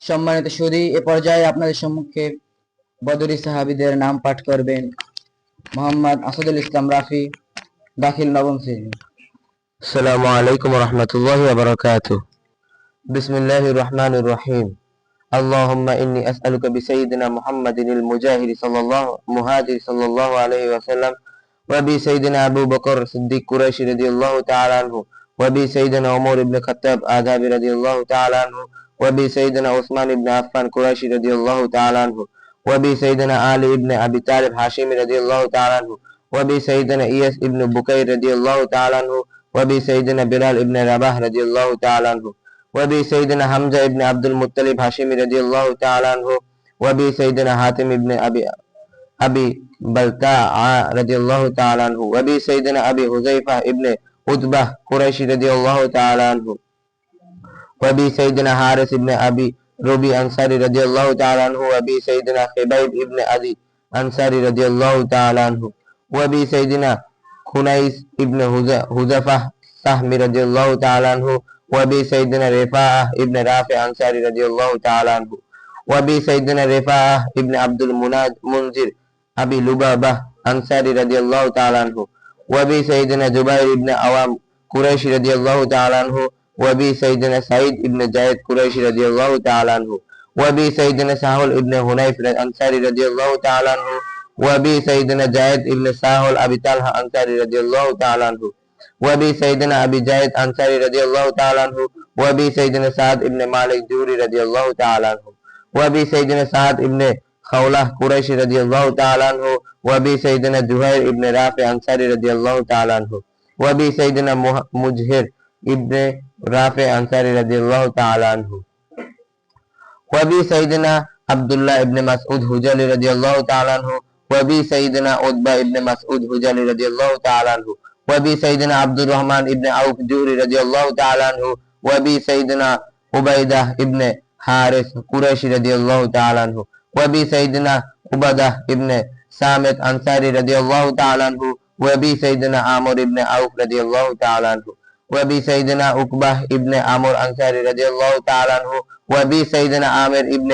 সম্মানিত সুধী, এ পর্যায়ে আপনাদের সম্মুখে বদরি সাহাবীদের নাম পাঠ করবেন মোহাম্মদ আসাদুল ইসলাম রাফি, দাখিল নবম শ্রেণী। السلام عليكم ورحمة الله وبركاته. بسم الله الرحمن الرحيم. اللهم إني أسألك بسيدنا محمد المجاهد مهاجر صلى الله عليه وسلم، وبسيدنا أبو بكر صديق قريش رضي الله تعالى عنه، وبسيدنا عمر بن الخطاب آداب رضي الله تعالى عنه، وبسيدنا عثمان بن عفان قريش رضي الله تعالى عنه، وبسيدنا علي بن أبي طالب هاشمي رضي الله تعالى عنه، وبسيدنا إياس بن بكير رضي الله تعالى عنه، وبسيدنا بلال بن رباح رضي الله تعالى عنه، وبسيدنا حمزة بن عبد المطلب هاشمي رضي الله تعالى عنه، وبسيدنا حاتم بن أبي بلتاع رضي الله تعالى عنه، وبسيدنا أبي حذيفة بن عتبة قريشي رضي الله تعالى عنه، وبسيدنا حارث بن أبي ربي أنصاري رضي الله تعالى عنه، وبسيدنا خبيب بن أبي أنصاري رضي الله تعالى عنه، وبسيدنا خنيس بن حذفة سهمي رضي الله تعالى عنه، وبسيدنا رفاعة بن رافع أنصاري رضي الله تعالى عنه، وبسيدنا رفاعة بن عبد المنذر أبي لبابة أنصاري رضي الله تعالى عنه، وبسيدنا جبير بن عوام قريش رضي الله تعالى عنه، وبسيدنا سعيد بن زيد قريش رضي الله تعالى عنه، وبسيدنا سهل بن هنيف أنصاري رضي الله تعالى عنه، وبسيدنا زيد بن سهل أبي طلحة أنصاري رضي الله تعالى عنه، وبسيدنا أبي زيد أنصاري رضي الله تعالى عنه، وبسيدنا سعد بن مالك جوري رضي الله تعالى عنه، وبسيدنا سعد بن خولة قريش رضي الله تعالى عنه، وبسيدنا زهير بن رافع أنصاري رضي الله تعالى عنه، وبسيدنا مجهر ابن رافع أنصاري رضي الله تعالى عنه، وبسيدنا عبد الله بن مسعود هجلي رضي الله تعالى عنه، وبسيدنا عتبة بن مسعود هجلي رضي الله تعالى عنه، وبسيدنا عبد الرحمن بن عوف جوري رضي الله تعالى عنه، وبسيدنا عبيدة بن حارث قريشي رضي الله تعالى عنه، وبسيدنا عبدة بن سامت أنصاري رضي الله تعالى عنه، وبسيدنا عمرو بن عوف رضي الله تعالى عنه، وبسيدنا عقبة بن عمرو أنصاري رضي الله تعالى عنه، وبسيدنا عامر بن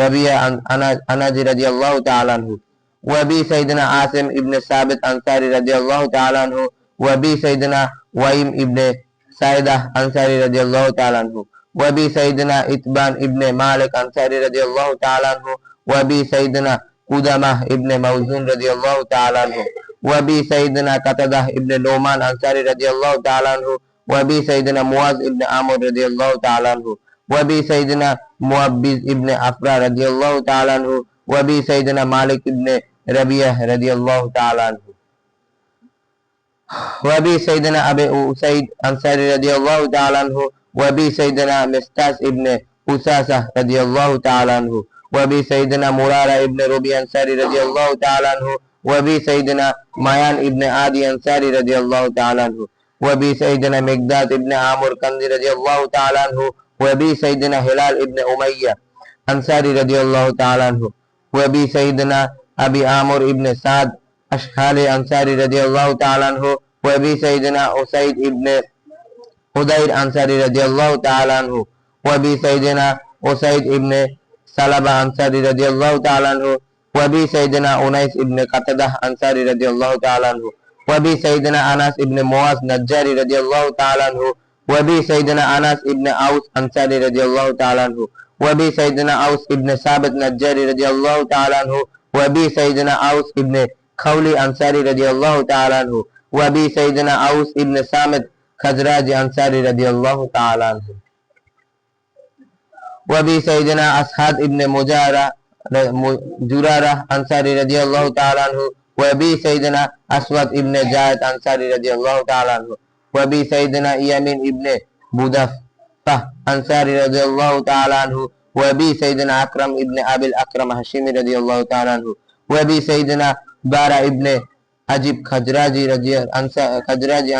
ربيع أناجي رضي الله تعالى عنه، وبسيدنا عاصم بن ثابت أنصاري رضي الله تعالى عنه، وبسيدنا وائم بن سعيدة أنصاري رضي الله تعالى عنه، وبسيدنا إتبان بن مالك أنصاري رضي الله تعالى عنه، وبسيدنا قدامة بن موزون رضي الله تعالى عنه، وبسيدنا قتادة بن نعمان أنصاري رضي الله تعالى عنه، وبسيدنا معاذ بن عمرو رضي الله تعالى عنه، وبسيدنا معبد بن أفرا رضي الله تعالى عنه، وبسيدنا مالك بن ربيع رضي الله تعالى عنه، وبسيدنا أبي أسيد أنصاري رضي الله تعالى عنه، وبسيدنا مستاس بن أساسة رضي الله تعالى عنه، وبسيدنا مرارة بن ربيع أنصاري رضي الله تعالى عنه، وبسيدنا ميان بن عادي أنصاري رضي الله تعالى عنه، وبسيدنا مقداد بن عامر كندي رضي الله تعالى عنه، وبسيدنا هلال بن أمية أنصاري رضي الله تعالى عنه، وبسيدنا أبي عامر بن سعد أشهالي أنصاري رضي الله تعالى عنه، وبسيدنا أسيد بن حضير أنصاري رضي الله تعالى عنه، وبسيدنا أسيد بن سلبة أنصاري رضي الله تعالى عنه، وبسيدنا أنيس بن قتادة أنصاري رضي الله تعالى عنه، وبسيدنا أنس بن معاذ نجاري رضي الله تعالى عنه، وبسيدنا أنس بن أوس أنصاري رضي الله تعالى عنه، وبسيدنا أوس بن ثابت نجاري رضي الله تعالى عنه، وبسيدنا أوس بن خولي أنصاري رضي الله تعالى عنه، وبسيدنا أوس بن سامد خزراجي أنصاري رضي الله تعالى عنه، وبسيدنا أسعد بن جرارة أنصاري رضي الله تعالى عنه، وبسيدنا أسود بن زايد أنصاري رضي الله تعالى عنه، وبسيدنا يمين بن بدفة أنصاري رضي الله تعالى عنه، وبسيدنا أكرم بن أبي الأكرم هاشمي رضي الله تعالى عنه، وبسيدنا بارا بن أجيب خزراجي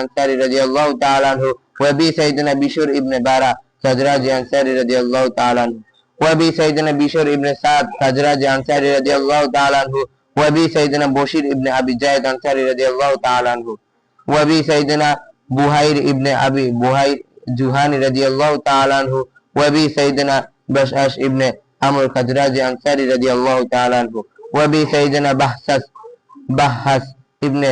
أنصاري رضي الله تعالى عنه، وبسيدنا بشر بن بارا خزراجي أنصاري رضي الله تعالى عنه، وبسيدنا بشر بن سعد خزراجي أنصاري رضي الله تعالى عنه، وبسيدنا بشير بن أبي زيد أنصاري رضي الله تعالى عنه، وبسيدنا بوهير بن أبي بوهير جهاني رضي الله تعالى عنه، وبسيدنا بشاش ابن عمرو الخزرجي أنصاري رضي الله تعالى عنه وأبي سيدنا بحس ابن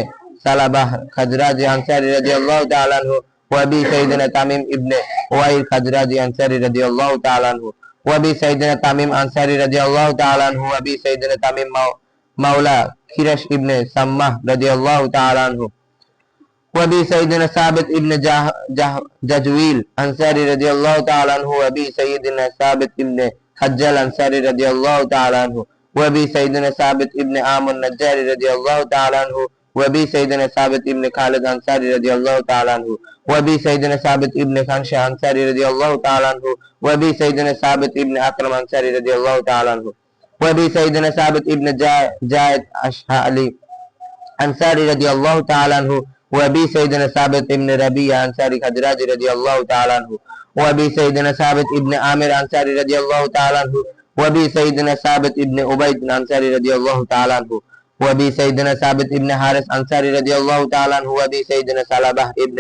سلبة خزرجي أنصاري رضي الله تعالى عنه وأبي سيدنا تميم ابن وائل خزرجي أنصاري رضي الله تعالى عنه وأبي سيدنا تميم أنصاري رضي الله تعالى عنه وأبي سيدنا تميم مولى خرش ابن سمة رضي الله تعالى عنه وأبي سيدنا ثابت ابن ججويل أنصاري رضي الله تعالى عنه وأبي سيدنا ثابت ابن حجال أنصاري رضي الله تعالى عنه وأبي سيدنا ثابت ابن عامر النجاري رضي الله تعالى عنه وأبي سيدنا ثابت ابن خالد أنصاري رضي الله تعالى عنه وأبي سيدنا ثابت ابن خنشة أنصاري رضي الله تعالى عنه وأبي سيدنا ثابت ابن أكرم أنصاري رضي الله تعالى عنه وأبي سيدنا ثابت ابن جايد أشهالي أنصاري رضي الله تعالى عنه وأبي سيدنا ثابت ابن ربيع أنصاري خزرجي رضي الله تعالى عنه وأبي سيدنا ثابت ابن عامر أنصاري رضي الله تعالى عنه وأبي سيدنا ثابت ابن عبيد أنصاري رضي الله تعالى عنه وأبي سيدنا ثابت ابن حارث أنصاري رضي الله تعالى عنه وأبي سيدنا سلبة ابن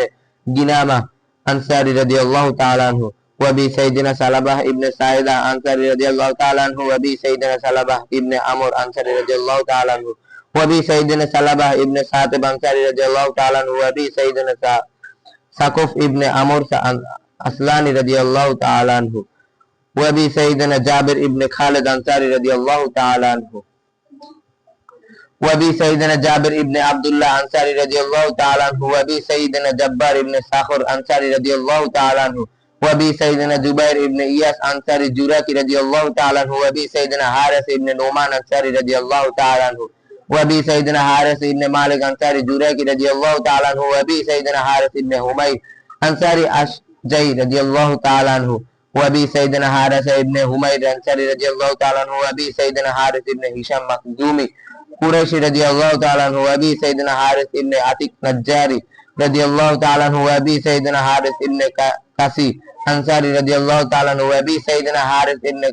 جنامة أنصاري رضي الله تعالى عنه وأبي سيدنا سلبة ابن سعيدة أنصاري رضي الله تعالى عنه وأبي سيدنا سلبة ابن عمرو أنصاري رضي الله تعالى عنه وأبي سيدنا سلبة ابن ساتب أنصاري رضي الله تعالى عنه وأبي سيدنا سقف ابن عمرو أصلاني رضي الله تعالى عنه وأبي سيدنا جابر ابن خالد أنصاري رضي الله تعالى عنه وأبي سيدنا جابر ابن عبد الله أنصاري رضي الله تعالى عنه وأبي سيدنا جبار ابن ساخر أنصاري رضي الله تعالى عنه وأبي سيدنا جبير ابن إياس أنصاري جوراكي رضي الله تعالى عنه وأبي سيدنا حارث ابن نعمان أنصاري رضي الله تعالى عنه وأبي سيدنا حارث ابن مالك أنصاري جوراكي رضي الله تعالى عنه وأبي سيدنا حارث ابن حميد أنصاري أشجعي رضي الله تعالى عنه وأبي سيدنا حارث ابن حميد أنصاري رضي الله تعالى عنه وأبي سيدنا حارث ابن هشام مخزومي قريشي رضي الله تعالى عنه وأبي سيدنا حارث ابن عتيق نجاري رضي الله تعالى عنه وأبي سيدنا حارث ابن كاسي أنصاري رضي الله تعالى عنه وأبي سيدنا حارث ابن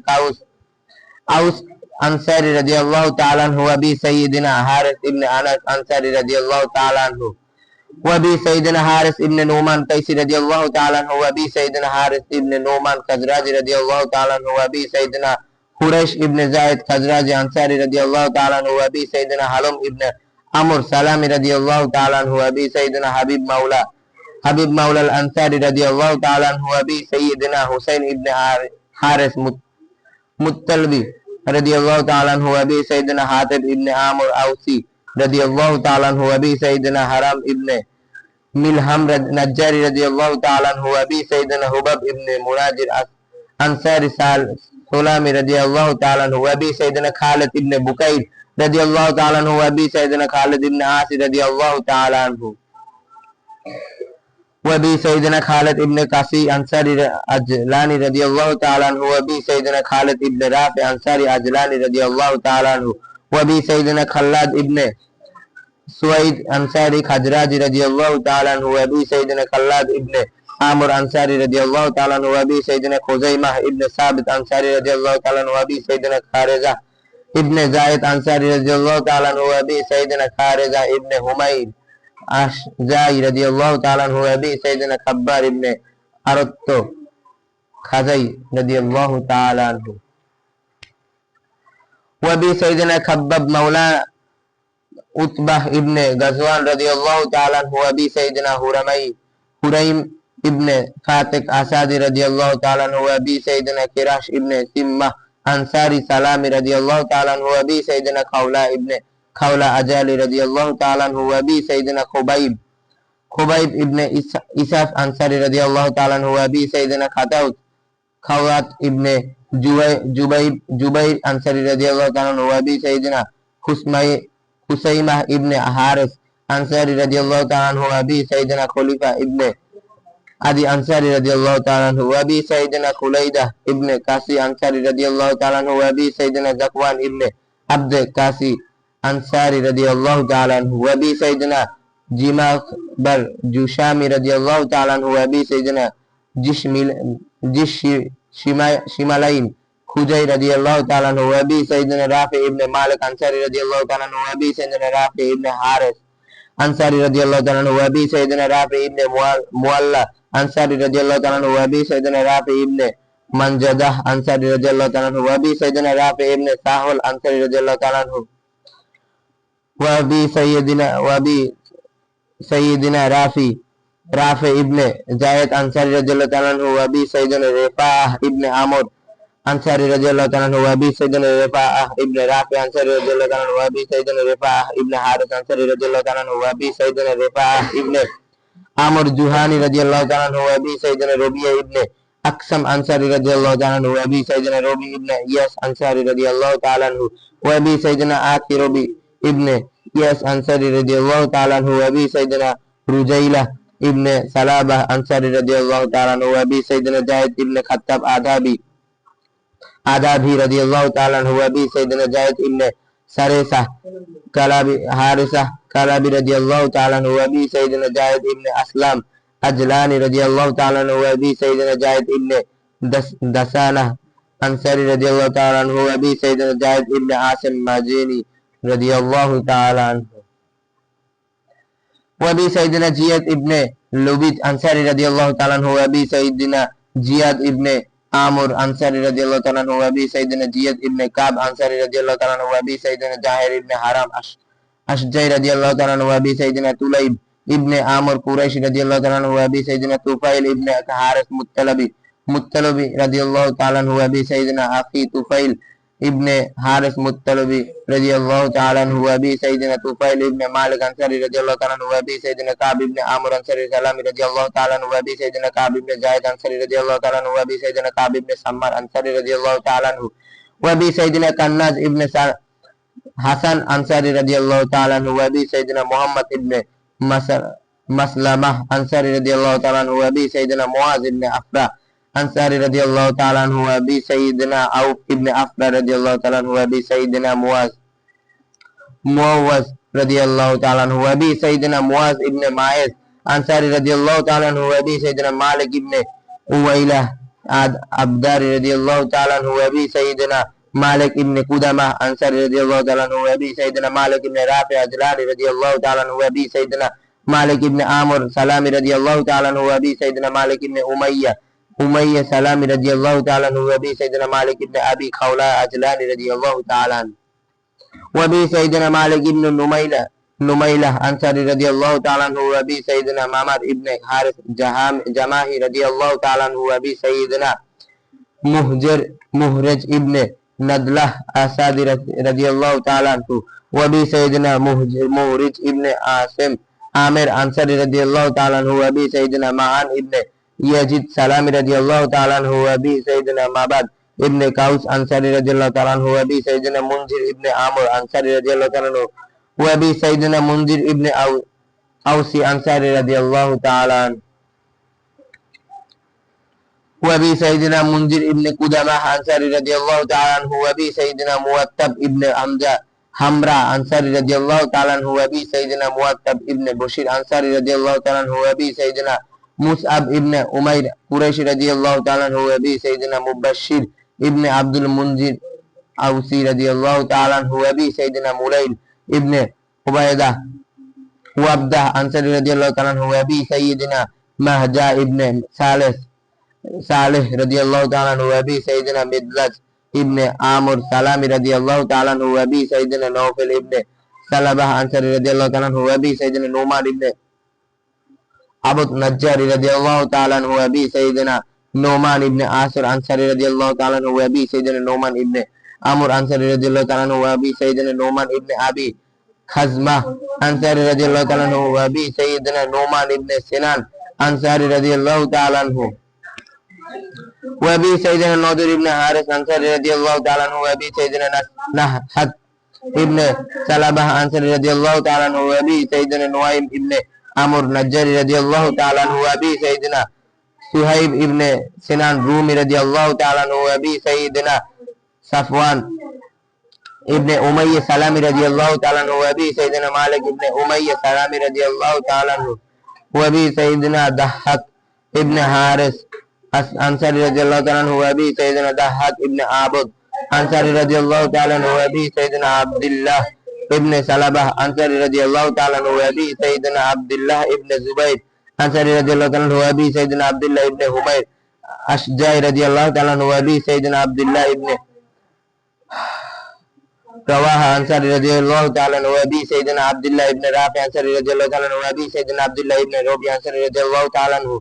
أوس أنصاري رضي الله تعالى عنه وأبي سيدنا حارث ابن أنس أنصاري رضي الله تعالى عنه وأبي سيدنا حارث ابن نعمان قيسي رضي الله تعالى عنه وأبي سيدنا حارث ابن نعمان خزرجي رضي الله تعالى عنه وأبي سيدنا قريش ابن زايد خزرجي أنصاري رضي الله تعالى عنه وأبي سيدنا حلم ابن عمرو سلامي رضي الله تعالى عنه وأبي سيدنا حبيب مولى الأنصاري رضي الله تعالى عنه وأبي سيدنا حسين ابن حارث مطلبي رضي الله تعالى عنه وأبي سيدنا حاتب ابن عامر أوسي رضي الله تعالى عنه وأبي سيدنا حرام ابن ملهم نجاري رضي الله تعالى عنه وأبي سيدنا حباب ابن مناجر أنصاري سلامي رضي الله تعالى عنه وأبي سيدنا خالد ابن بكير رضي الله تعالى عنه وأبي سيدنا خالد ابن عاصي رضي الله تعالى عنه وأبي سيدنا خالد ابن قاسي أنصاري أجلاني رضي الله تعالى عنه وأبي سيدنا خالد ابن رافع أنصاري أجلاني رضي الله تعالى عنه وأبي سيدنا خلاد ابن سويد أنصاري خزرجي رضي الله تعالى عنه وأبي سيدنا خلاد ابن عامر أنصاري رضي الله تعالى عنه وأبي سيدنا خزيمة ابن ثابت أنصاري رضي الله تعالى عنه وأبي سيدنا خارجة ابن زايد أنصاري رضي الله تعالى عنه وأبي سيدنا خارجة ابن حميد أشجعي رضي الله تعالى عنه وأبي سيدنا خبار ابن أرطو خزي رضي الله تعالى عنه وأبي سيدنا خباب مولى عتبة ابن غزوان رضي الله تعالى عنه وأبي سيدنا هريم ابن فاتك أسادي رضي الله تعالى عنه وأبي سيدنا كراش ابن سمة أنصاري سلامي رضي الله تعالى عنه وأبي سيدنا خولة أجالي رضي الله تعالى عنه وأبي سيدنا خبيب ابن إساف أنصاري رضي الله تعالى عنه وأبي سيدنا خوات ابن جبير أنصاري رضي الله تعالى عنه وأبي سيدنا خسيمة ابن حارث أنصاري رضي الله تعالى عنه وأبي سيدنا خليفة ابن عدي أنصاري رضي الله تعالى عنه وأبي سيدنا خليدة ابن كاسي أنصاري رضي الله تعالى عنه وأبي سيدنا زكوان ابن عبد كاسي أنصاري رضي الله تعالى عنه وأبي سيدنا جماخبر جوشامي رضي الله تعالى عنه وأبي سيدنا شمالين خجي رضي الله تعالى عنه وأبي سيدنا رافع ابن مالك أنصاري رضي الله تعالى عنه وأبي سيدنا رافع ابن حارث أنصاري رضي الله تعالى عنه وأبي سيدنا رافع ابن مولى أنصاري رضي الله تعالى عنه وأبي سيدنا رافع ابن منجده أنصاري رضي الله تعالى عنه وأبي سيدنا رافع ابن سهل أنصاري رضي الله تعالى عنه وأبي سيدنا رافع ابن زايد أنصاري رضي الله تعالى عنه وأبي سيدنا رفاعة ابن عمرو أنصاري رضي الله تعالى عنه وأبي سيدنا رفاعة ابن رافع أنصاري رضي الله تعالى عنه وأبي سيدنا رفاعة ابن حارث أنصاري رضي الله تعالى عنه وأبي سيدنا رفاعة ابن عمرو جهاني رضي الله تعالى عنه وأبي سيدنا ربيع ابن أقسم أنصاري رضي الله تعالى عنه وأبي سيدنا ربيع ابن إياس أنصاري رضي الله تعالى عنه وأبي سيدنا آتي ربيع ابن إياس أنصاري رضي الله تعالى عنه وأبي سيدنا رجيلة ابن سلابة أنصاري رضي الله تعالى عنه وأبي سيدنا زايد ابن خطاب आदाभी रजी अल्लाह ताला अन्हु वबी सैयदना जायद इब्ने सरेसा हारिसा कलाबी रजी अल्लाह ताला अन्हु वबी सैयदना जायद इब्ने असलम अजलानी रजी अल्लाह ताला अन्हु वबी सैयदना जायद इब्ने दसाना अंसारी रजी अल्लाह ताला अन्हु वबी सैयदना जायद इब्ने आसिम माजीनी रजी अल्लाह ताला अन्हु वबी सैयदना जियाद इब्ने लुबिद अंसारी रजी अल्लाह ताला अन्हु वबी सैयदना जियाद इब्ने आमुर अंसारी रज़ियल्लाहु ताला अन्हु वबी सैयदना जियद इब्ने काब अंसारी रज़ियल्लाहु ताला अन्हु वबी सैयदना जाहिर इब्ने हराम अशजई रज़ियल्लाहु ताला अन्हु वबी सैयदना तुलैब इब्ने आमुर कुरैशी रज़ियल्लाहु ताला अन्हु वबी सैयदना तुफैल इब्ने हारिस मुत्तलबी रज़ियल्लाहु ताला अन्हु वबी सैयदना अखी तुफैल इब्ने हारिस मुत्तलबी रज़ियल्लाहु ताला अन्हु वबी सैयदना तुफैल इब्ने मालिक अंसारी रज़ियल्लाहु ताला अन्हु वबी सैयदना काब इब्ने आमुर अंसारी सलामी रज़ियल्लाहु ताला अन्हु वबी सैयदना काब इब्ने जायद अंसारी रज़ियल्लाहु ताला अन्हु वबी सैयदना काब इब्ने सम्मार अंसारी रज़ियल्लाहु ताला अन्हु वबी सैयदना कन्नाज इब्ने हसन अंसारी रज़ियल्लाहु ताला अन्हु वबी सैयदना मोहम्मद इब्ने मसलमा अंसारी रज़ियल्लाहु ताला अन्हु वबी सैयदना मुआज इब्ने अफरा अंसारी रज़ियल्लाहु ताला अन्हु वबी सैयदना औफ इब्ने अफरा रज़ियल्लाहु ताला अन्हु वबी सैयदना मुअव्वज रज़ियल्लाहु ताला अन्हु वबी सैयदना मुआज इब्ने माइज अंसारी रज़ियल्लाहु ताला अन्हु वबी सैयदना मालिक इब्ने उवैला अब्दारी रज़ियल्लाहु ताला अन्हु वबी सैयदना मालिक इब्ने कुदामा अंसारी रज़ियल्लाहु ताला अन्हु वबी सैयदना मालिक इब्ने राफि अजलानी रज़ियल्लाहु ताला अन्हु वबी सैयदना मालिक इब्ने आमुर सलामी रज़ियल्लाहु ताला अन्हु वबी सैयदना मालिक इब्ने उमैया सलामी रज़ियल्लाहु ताला अन्हु वबी सैयदना मालिक इब्ने अबी खौला अजलानी रज़ियल्लाहु ताला अन्हु वबी सैयदना मालिक इब्ने नुमैला अंसारी रज़ियल्लाहु ताला अन्हु वबी सैयदना मामर इब्ने हारिस जमाही रज़ियल्लाहु ताला अन्हु वबी सैयदना मुहरज इब्ने नदला असादी रज़ियल्लाहु ताला अन्हु वबी सैयदना मुहरज इब्ने आमिर अंसारी रज़ियल्लाहु ताला अन्हु वबी सैयदना माआन इब्ने यजीद सलामी रज़ियल्लाहु ताला अन्हु वबी सैयदना माबाद इब्ने काउस अंसारी रज़ियल्लाहु ताला अन्हु वबी सैयदना मुंजिर इब्ने आमुर अंसारी रज़ियल्लाहु ताला अन्हु वबी सैयदना मुंजिर इब्ने औसी अंसारी रज़ियल्लाहु ताला अन्हु वबी सैयदना मुंजिर इब्ने कुदामा अंसारी रज़ियल्लाहु ताला अन्हु वबी सैयदना मुअत्तब इब्ने हमरा अंसारी रज़ियल्लाहु ताला अन्हु वबी सैयदना मुअत्तब इब्ने बशीर अंसारी रज़ियल्लाहु ताला अन्हु वबी सैयदना मुसअब इब्ने उमैर कुरैशी रज़ियल्लाहु ताला अन्हु वबी सैयदना मुबश्शिर इब्ने अब्दुल मुंजिर औसी रज़ियल्लाहु ताला अन्हु वबी सैयदना मुलैल इब्ने उबैदा वब्दा अंसारी रज़ियल्लाहु ताला अन्हु वबी सैयदना महजा इब्ने सालेह रज़ियल्लाहु ताला अन्हु वबी सैयदना मिदलज इब्ने आमुर सलामी रज़ियल्लाहु ताला अन्हु वबी सैयदना नौफल इब्ने सलबह अंसारी रज़ियल्लाहु ताला अन्हु वबी सैयदना नुमान इब्ने अबू नज्जारी रज़ियल्लाहु ताला अन्हु वबी सैयदना नोमान इब्ने आसिर अंसारी रज़ियल्लाहु ताला अन्हु वबी सैयदना नोमान इब्ने आमुर अंसारी रज़ियल्लाहु ताला अन्हु वबी सैयदना नोमान इब्ने अबी खज़मा अंसारी रज़ियल्लाहु ताला अन्हु वबी सैयदना नोमान इब्ने सिनान अंसारी रज़ियल्लाहु ताला अन्हु वबी सैयदना नौदर इब्ने हारिस अंसारी रज़ियल्लाहु ताला अन्हु वबी सैयदना नहद इब्ने सलबह अंसारी रज़ियल्लाहु ताला अन्हु वबी सैयदना नुआइम इब्ने आमुर नज्जारी रज़ियल्लाहु ताला अन्हु वबी सैयदना सुहैब इब्ने सिनान रूमी रज़ियल्लाहु ताला अन्हु वबी सैयदना सफवान इब्ने उमैया सलामी रज़ियल्लाहु ताला अन्हु वबी सैयदना मालिक इब्ने उमैया सलामी रज़ियल्लाहु ताला अन्हु वबी सैयदना दहक इब्ने हारिस अंसारी रज़ियल्लाहु ताला अन्हु वबी सैयदना दहक इब्ने आबद अंसारी रज़ियल्लाहु ताला अन्हु वबी सैयदना अब्दुल्लाह इब्ने सलबह अंसारी रज़ियल्लाहु ताला अन्हु वबी सैयदना अब्दुल्लाह इब्ने जुबैर अंसारी रज़ियल्लाहु ताला अन्हु वबी सैयदना अब्दुल्लाह इब्ने हुमैर أشجعي رضي الله تعالى عنه وأبي سيدنا عبد الله ابن رواحة أنصاري رضي الله تعالى عنه وأبي سيدنا عبد الله ابن رافع أنصاري رضي الله تعالى عنه وأبي سيدنا عبد الله ابن ربيع أنصاري رضي الله تعالى عنه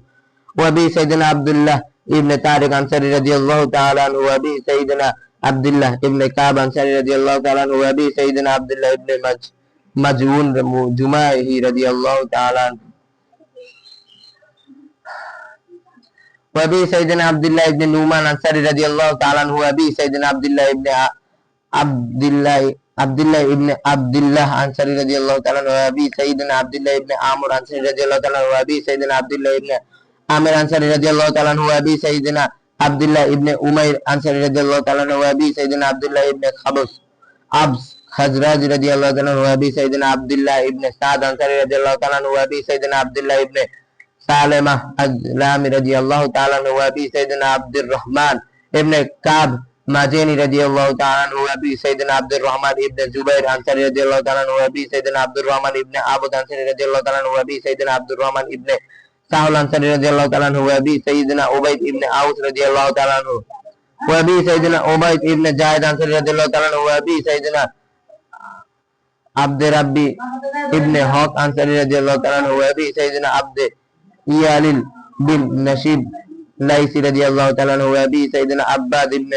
وأبي سيدنا عبد الله ابن طارق أنصاري رضي الله تعالى عنه وأبي سيدنا عبد الله ابن كعب أنصاري رضي الله تعالى عنه وأبي سيدنا عبد الله ابن مجعون جماعي رضي الله تعالى عنه وأبي سيدنا عبد الله ابن نومان أنصاري رضي الله تعالى عنه وأبي سيدنا عبد الله ابن عبد الله ابن عبد الله أنصاري رضي الله تعالى عنه وأبي سيدنا عبد الله ابن عمرو أنصاري رضي الله تعالى عنه وأبي سيدنا عبد الله ابن عامر أنصاري رضي الله تعالى عنه وأبي سيدنا عبد الله ابن أمير أنصاري رضي الله تعالى عنه وأبي سيدنا عبد الله ابن عبس خزرج رضي الله تعالى عنه وأبي سيدنا عبد الله ابن سعد أنصاري رضي الله تعالى عنه وأبي سيدنا عبد الله ابن سالمة الزلامي رضي الله تعالى عنه وأبي سيدنا عبد الرحمن ابن كعب مازني رضي الله تعالى عنه وأبي سيدنا عبد الرحمن ابن زبير أنصاري رضي الله تعالى عنه وأبي سيدنا عبد الرحمن ابن عبد أنصاري رضي الله تعالى عنه وأبي سيدنا عبد الرحمن ابن سهل أنصاري رضي الله تعالى عنه وأبي سيدنا عبيد ابن عوس رضي الله تعالى عنه وأبي سيدنا عبيد ابن زايد أنصاري رضي الله تعالى عنه وأبي سيدنا عبد ربي ابن هوك أنصاري رضي الله تعالى عنه وأبي سيدنا عبد يالل بن نشيب ليثي رضي الله تعالى عنه وأبي سيدنا عباد ابن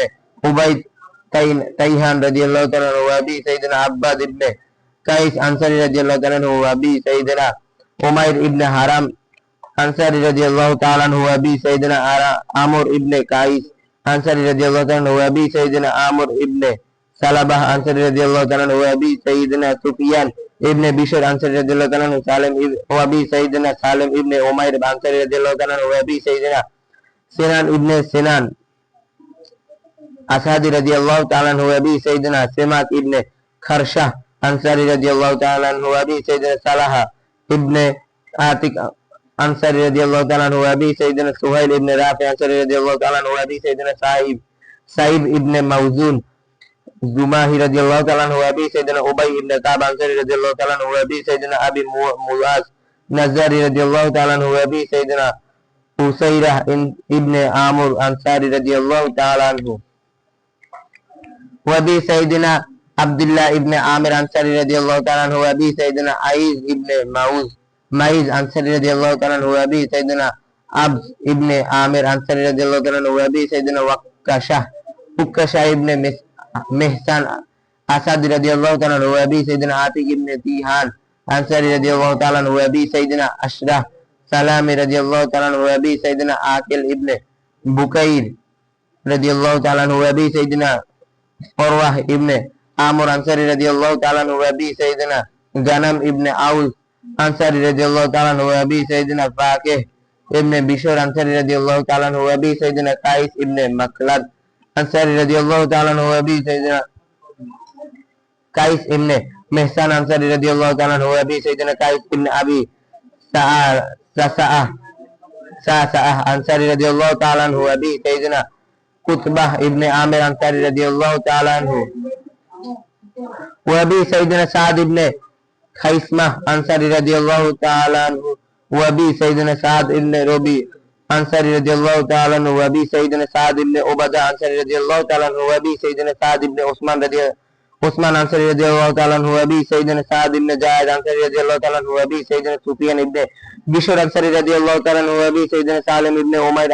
عبيد تيهان رضي الله تعالى عنه وأبي سيدنا عباد ابن قيس أنصاري رضي الله تعالى عنه وأبي سيدنا عمير ابن حرام أنصاري رضي الله تعالى عنه وأبي سيدنا عمرو ابن قيس أنصاري رضي الله تعالى عنه وأبي سيدنا عمرو ابن سلبة أنصاري رضي الله تعالى عنه وأبي سيدنا سفيان ابن بشر أنصاري رضي الله تعالى عنه سالم وأبي سيدنا سالم ابن عمير أنصاري رضي الله تعالى عنه وأبي سيدنا سنان ابن سنان أسادي رضي الله تعالى عنه وأبي سيدنا سماك ابن خرشة أنصاري رضي الله تعالى عنه وأبي سيدنا صلاح ابن عاتق أنصاري رضي الله تعالى عنه وأبي سيدنا سهيل ابن رافع أنصاري رضي الله تعالى عنه وأبي سيدنا سعيد ابن موزون زماهي رضي الله تعالى عنه وأبي سيدنا أبي ابن كعب أنصاري رضي الله تعالى عنه وأبي سيدنا أبي معاذ نزاري رضي الله تعالى عنه وأبي سيدنا أسيرة ابن عامر أنصاري رضي الله تعالى عنه وأبي سيدنا عبد الله ابن عامر أنصاري رضي الله تعالى عنه وأبي سيدنا عيز ابن مايز أنصاري رضي الله تعالى عنه وأبي سيدنا عبد ابن عامر أنصاري رضي الله تعالى عنه وأبي سيدنا وكشة ابن محسن أسد رضي الله تعالى عنه وأبي سيدنا عاتق ابن تيهان أنصاري رضي الله تعالى عنه وأبي سيدنا أشرف سلامي رضي الله تعالى عنه وأبي سيدنا عاقل ابن بكير رضي الله تعالى عنه وأبي سيدنا فروة ابن عمرو أنصاري رضي الله تعالى عنه وأبي سيدنا غنم ابن عوف أنصاري رضي الله تعالى عنه وأبي سيدنا فاكه ابن بشر أنصاري رضي الله تعالى عنه وأبي سيدنا قيس ابن مخلد أنصاري رضي الله تعالى عنه وأبي سيدنا قيس ابن محسن أنصاري رضي الله تعالى عنه وأبي سيدنا قيس ابن أبي سعسعة أنصاري رضي الله تعالى عنه وأبي سيدنا قطبة ابن عامر أنصاري رضي الله تعالى عنه وأبي سيدنا سعد ابن خيسمة أنصاري رضي الله تعالى عنه وأبي سيدنا سعد ابن ربيع أنصاري رضي الله تعالى عنه وأبي سيدنا سعد ابن عبادة أنصاري رضي الله تعالى عنه وأبي سيدنا سعد ابن عثمان أنصاري رضي الله تعالى عنه وأبي سيدنا سعد ابن زايد أنصاري رضي الله تعالى عنه وأبي سيدنا سفيان ابن بشر أنصاري رضي الله تعالى عنه وأبي سيدنا سالم ابن عمير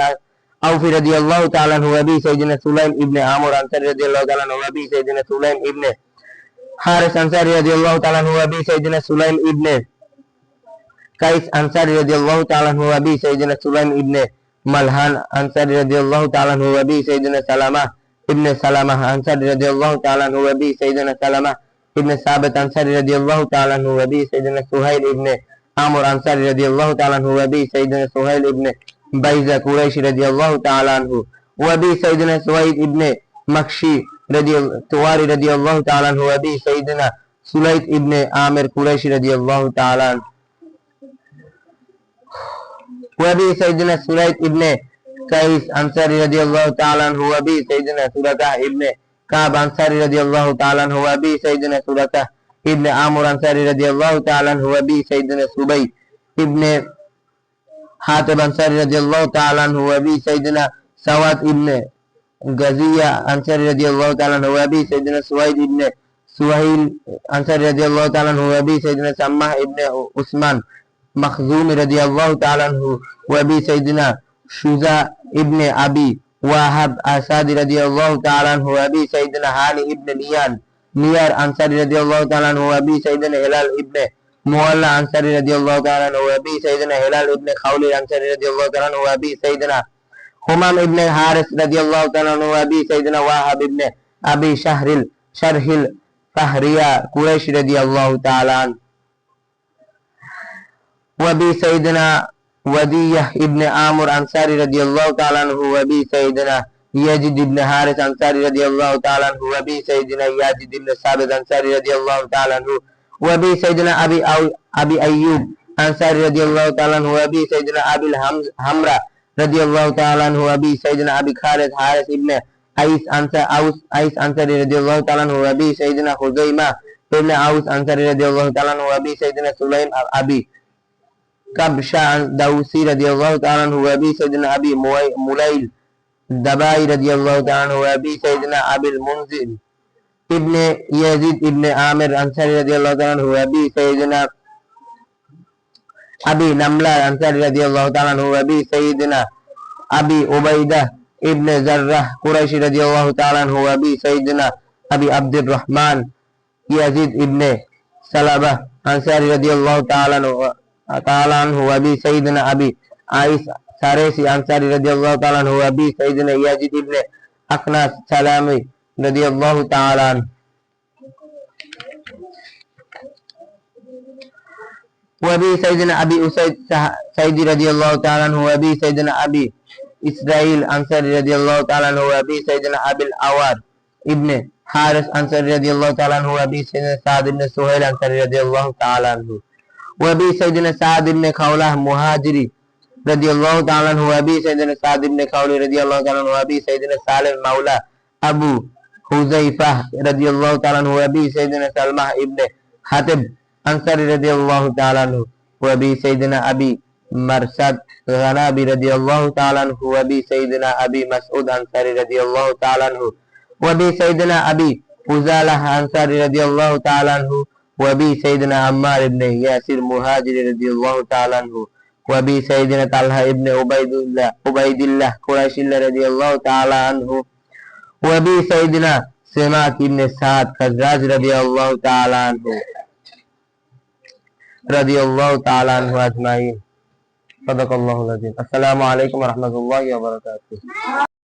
أوفي رضي الله تعالى عنه وأبي سيدنا سليم ابن عمرو أنصاري رضي الله تعالى عنه وأبي سيدنا سليم ابن حارث أنصاري رضي الله تعالى عنه وأبي سيدنا سليم ابن قيس أنصاري رضي الله تعالى عنه وأبي سيدنا سليم ابن ملهان أنصاري رضي الله تعالى عنه وأبي سيدنا سلامة ابن سلامة أنصاري رضي الله تعالى عنه وأبي سيدنا سلامة ابن ثابت أنصاري رضي الله تعالى عنه وأبي سيدنا سهيل ابن عمرو أنصاري رضي الله تعالى عنه وأبي سيدنا سهيل ابن بيزة قريش رضي الله تعالى عنه وأبي سيدنا سويد ابن مكشي تواري رضي الله تعالى عنه وأبي سيدنا سليت ابن عامر قريش رضي الله تعالى عنه وأبي سيدنا سليت ابن قيس أنصاري رضي الله تعالى عنه وأبي سيدنا سرقة ابن كعب أنصاري رضي الله تعالى عنه وأبي سيدنا سرقة ابن عمرو أنصاري رضي الله تعالى عنه وأبي سيدنا سبي ابن حاتب أنصاري رضي الله تعالى عنه وأبي سيدنا سواد ابن غزية أنصاري رضي الله تعالى عنه وأبي سيدنا سويد ابن سهيل أنصاري رضي الله تعالى عنه وأبي سيدنا سماح ابن عثمان مخزومي رضي الله تعالى عنه وأبي سيدنا شجاع ابن أبي وهب أسادي رضي الله تعالى عنه وأبي سيدنا هاني ابن نيار أنصاري رضي الله تعالى عنه وأبي سيدنا هلال ابن مولى أنصاري رضي الله تعالى عنه وأبي سيدنا هلال ابن خولي أنصاري رضي الله تعالى عنه وأبي سيدنا همام ابن حارث رضي الله تعالى عنه وأبي سيدنا وهب ابن أبي شرحل فهرية قريش رضي الله تعالى عنه وأبي سيدنا ودية ابن عامر أنصاري رضي الله تعالى عنه وأبي سيدنا يزيد ابن حارث أنصاري رضي الله تعالى عنه وأبي سيدنا يزيد ابن ثابت أنصاري رضي الله تعالى عنه وأبي سيدنا أبي أيوب أنصاري رضي الله تعالى عنه وأبي سيدنا أبي الحمراء رضي الله تعالى عنه وأبي سيدنا أبي خالد حارث ابن أيس أنصاري رضي الله تعالى عنه وأبي سيدنا خزيمة ابن أوس أنصاري رضي الله تعالى عنه وأبي سيدنا سليم أبي كبشة دوسي رضي الله تعالى عنه وأبي سيدنا أبي مليل دباي رضي الله تعالى عنه وأبي سيدنا أبي المنذر ابن يزيد ابن عامر أنصاري رضي الله تعالى عنه وأبي سيدنا أبي نملة أنصاري رضي الله تعالى عنه وأبي سيدنا أبي عبيدة ابن زرة قريشي رضي الله تعالى عنه وأبي سيدنا أبي عبد الرحمن يزيد ابن سلبة أنصاري رضي الله تعالى عنه وأبي سيدنا أبي عيسى سارسي أنصاري رضي الله تعالى عنه وأبي سيدنا يزيد ابن أخناس سلامي رضي الله تعالى عنه وأبي سيدنا أبي أسيد سيدي رضي الله تعالى عنه وأبي سيدنا أبي إسرائيل أنصاري رضي الله تعالى عنه وأبي سيدنا أبي الأوار ابن حارث أنصاري رضي الله تعالى عنه وأبي سيدنا سعد بن سهيل أنصاري رضي الله تعالى عنه وأبي سيدنا سعد بن خولة مهاجري رضي الله تعالى عنه وأبي سيدنا سعد بن خولي رضي الله تعالى عنه وأبي سيدنا سالم مولى أبو حذيفة رضي الله تعالى عنه وأبي سيدنا سلمة ابن حاتب أنصاري رضي الله تعالى عنه وأبي سيدنا أبي مرسد غنابي رضي الله تعالى عنه وأبي سيدنا أبي مسعود أنصاري رضي الله تعالى عنه وأبي سيدنا أبي فزالة أنصاري رضي الله تعالى عنه وأبي سيدنا عمار بن ياسر مهاجر رضي الله تعالى عنه وأبي سيدنا طلحة ابن عبيد الله قريشي رضي الله تعالى عنه وأبي سيدنا سماك ابن سعد خزرج رضي الله تعالى عنه رضي الله تعالى عنه أجمعين صدق الله العظيم السلام عليكم ورحمة الله وبركاته